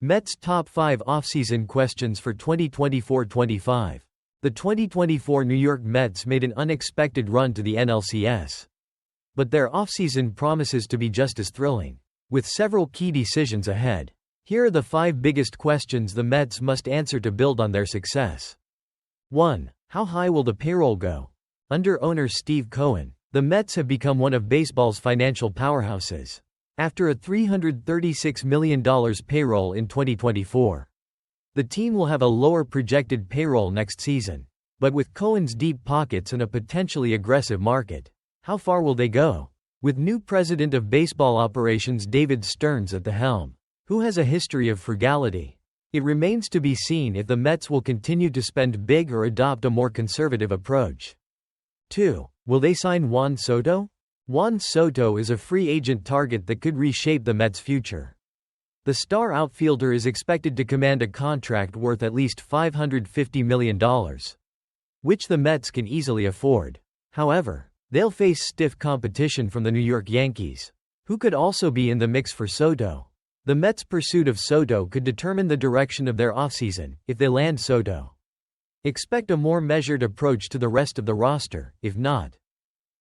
Mets' top 5 offseason questions for 2024-25. The 2024 New York Mets made an unexpected run to the NLCS. But their offseason promises to be just as thrilling. With several key decisions ahead, here are the 5 biggest questions the Mets must answer to build on their success. 1. How high will the payroll go? Under owner Steve Cohen, the Mets have become one of baseball's financial powerhouses. After a $336 million payroll in 2024, the team will have a lower projected payroll next season. But with Cohen's deep pockets and a potentially aggressive market, how far will they go? With new president of baseball operations David Stearns at the helm, who has a history of frugality, it remains to be seen if the Mets will continue to spend big or adopt a more conservative approach. 2. Will they sign Juan Soto? Juan Soto is a free agent target that could reshape the Mets' future. The star outfielder is expected to command a contract worth at least $550 million, which the Mets can easily afford. However, they'll face stiff competition from the New York Yankees, who could also be in the mix for Soto. The Mets' pursuit of Soto could determine the direction of their offseason. If they land Soto, expect a more measured approach to the rest of the roster. If not,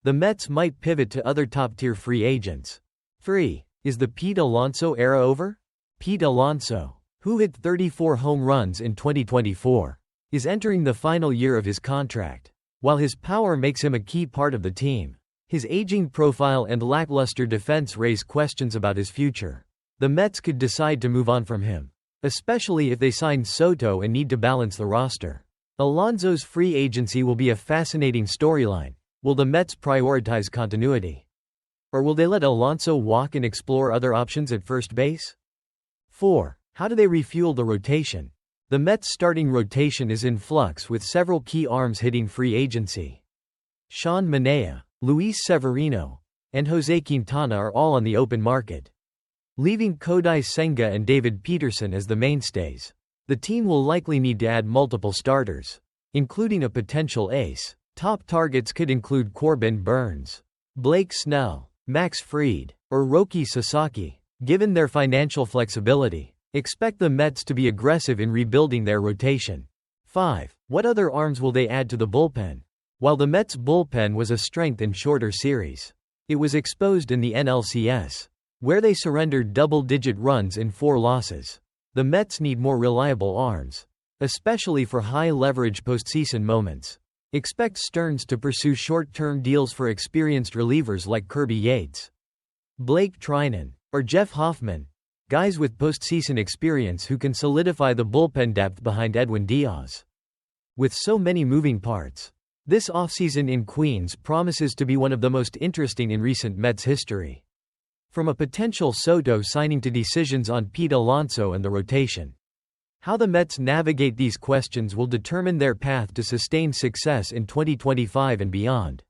the Mets might pivot to other top-tier free agents. 3. Is the Pete Alonso era over? Pete Alonso, who hit 34 home runs in 2024, is entering the final year of his contract. While his power makes him a key part of the team, his aging profile and lackluster defense raise questions about his future. The Mets could decide to move on from him, especially if they sign Soto and need to balance the roster. Alonso's free agency will be a fascinating storyline. Will the Mets prioritize continuity? Or will they let Alonso walk and explore other options at first base? 4. How do they refuel the rotation? The Mets' starting rotation is in flux with several key arms hitting free agency. Sean Manaea, Luis Severino, and Jose Quintana are all on the open market, leaving Kodai Senga and David Peterson as the mainstays. The team will likely need to add multiple starters, including a potential ace. Top targets could include Corbin Burnes, Blake Snell, Max Fried, or Roki Sasaki. Given their financial flexibility, expect the Mets to be aggressive in rebuilding their rotation. 5. What other arms will they add to the bullpen? While the Mets' bullpen was a strength in shorter series, it was exposed in the NLCS, where they surrendered double-digit runs in 4 losses. The Mets need more reliable arms, especially for high-leverage postseason moments. Expect Stearns to pursue short-term deals for experienced relievers like Kirby Yates, Blake Trinan, or Jeff Hoffman, guys with postseason experience who can solidify the bullpen depth behind Edwin Diaz. With so many moving parts, this offseason in Queens promises to be one of the most interesting in recent Mets history. From a potential Soto signing to decisions on Pete Alonso and the rotation. How the Mets navigate these questions will determine their path to sustained success in 2025 and beyond.